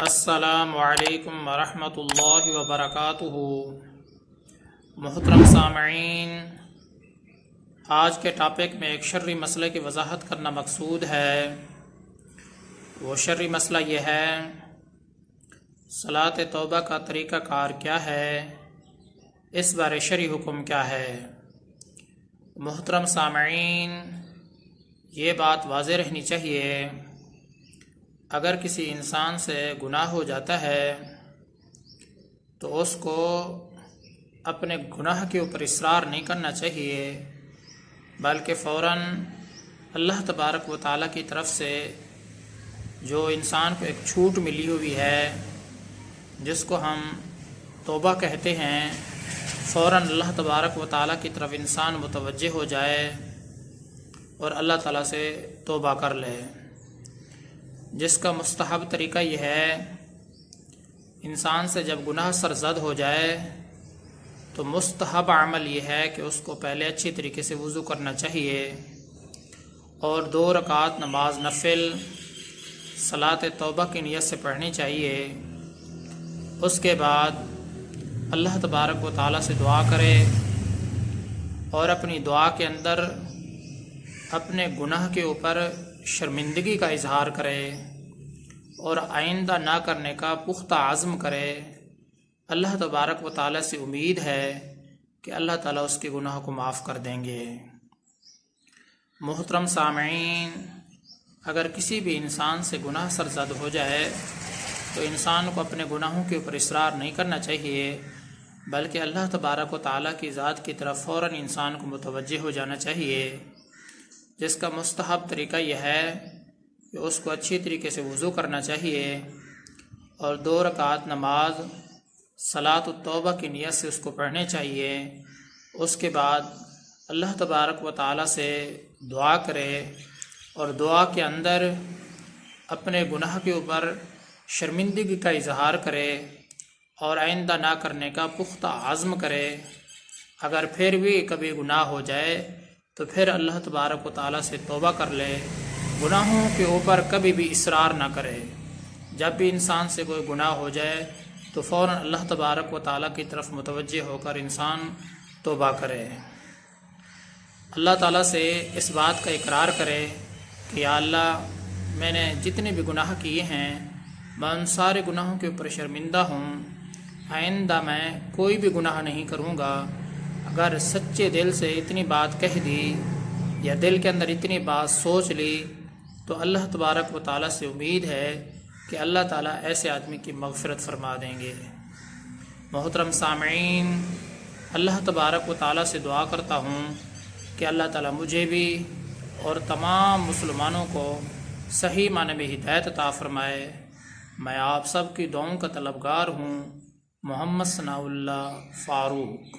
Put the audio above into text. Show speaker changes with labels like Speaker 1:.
Speaker 1: السلام علیکم ورحمۃ اللہ وبرکاتہ۔ محترم سامعین، آج کے ٹاپک میں ایک شرعی مسئلے کی وضاحت کرنا مقصود ہے۔ وہ شرعی مسئلہ یہ ہے، صلاۃ توبہ کا طریقہ کار کیا ہے، اس بارے شرعی حکم کیا ہے۔ محترم سامعین، یہ بات واضح رہنی چاہیے، اگر کسی انسان سے گناہ ہو جاتا ہے تو اس کو اپنے گناہ کے اوپر اصرار نہیں کرنا چاہیے، بلکہ فوراً اللہ تبارک و تعالیٰ کی طرف سے جو انسان کو ایک چھوٹ ملی ہوئی ہے، جس کو ہم توبہ کہتے ہیں، فوراً اللہ تبارک و تعالیٰ کی طرف انسان متوجہ ہو جائے اور اللہ تعالیٰ سے توبہ کر لے۔ جس کا مستحب طریقہ یہ ہے، انسان سے جب گناہ سرزد ہو جائے تو مستحب عمل یہ ہے کہ اس کو پہلے اچھی طریقے سے وضو کرنا چاہیے اور 2 رکعت نماز نفل صلاۃ توبہ کی نیت سے پڑھنی چاہیے۔ اس کے بعد اللہ تبارک و تعالیٰ سے دعا کرے اور اپنی دعا کے اندر اپنے گناہ کے اوپر شرمندگی کا اظہار کرے اور آئندہ نہ کرنے کا پختہ عزم کرے۔ اللہ تبارک و تعالیٰ سے امید ہے کہ اللہ تعالیٰ اس کے گناہ کو معاف کر دیں گے۔ محترم سامعین، اگر کسی بھی انسان سے گناہ سرزد ہو جائے تو انسان کو اپنے گناہوں کے اوپر اصرار نہیں کرنا چاہیے، بلکہ اللہ تبارک و تعالیٰ کی ذات کی طرف فوراً انسان کو متوجہ ہو جانا چاہیے۔ جس کا مستحب طریقہ یہ ہے کہ اس کو اچھی طریقے سے وضو کرنا چاہیے اور 2 رکعت نماز صلاۃ التوبہ کی نیت سے اس کو پڑھنے چاہیے۔ اس کے بعد اللہ تبارک و تعالیٰ سے دعا کرے اور دعا کے اندر اپنے گناہ کے اوپر شرمندگی کا اظہار کرے اور آئندہ نہ کرنے کا پختہ عزم کرے۔ اگر پھر بھی کبھی گناہ ہو جائے تو پھر اللہ تبارک و تعالیٰ سے توبہ کر لے، گناہوں کے اوپر کبھی بھی اصرار نہ کرے۔ جب بھی انسان سے کوئی گناہ ہو جائے تو فوراً اللہ تبارک و تعالیٰ کی طرف متوجہ ہو کر انسان توبہ کرے۔ اللہ تعالیٰ سے اس بات کا اقرار کرے کہ یا اللہ، میں نے جتنے بھی گناہ کیے ہیں میں ان سارے گناہوں کے اوپر شرمندہ ہوں، آئندہ میں کوئی بھی گناہ نہیں کروں گا۔ اگر سچے دل سے اتنی بات کہہ دی یا دل کے اندر اتنی بات سوچ لی تو اللہ تبارک و تعالیٰ سے امید ہے کہ اللہ تعالیٰ ایسے آدمی کی مغفرت فرما دیں گے۔ محترم سامعین، اللہ تبارک و تعالیٰ سے دعا کرتا ہوں کہ اللہ تعالیٰ مجھے بھی اور تمام مسلمانوں کو صحیح معنی میں ہدایت عطا فرمائے۔ میں آپ سب کی دعاؤں کا طلبگار ہوں۔ محمد ثناء اللہ فاروق۔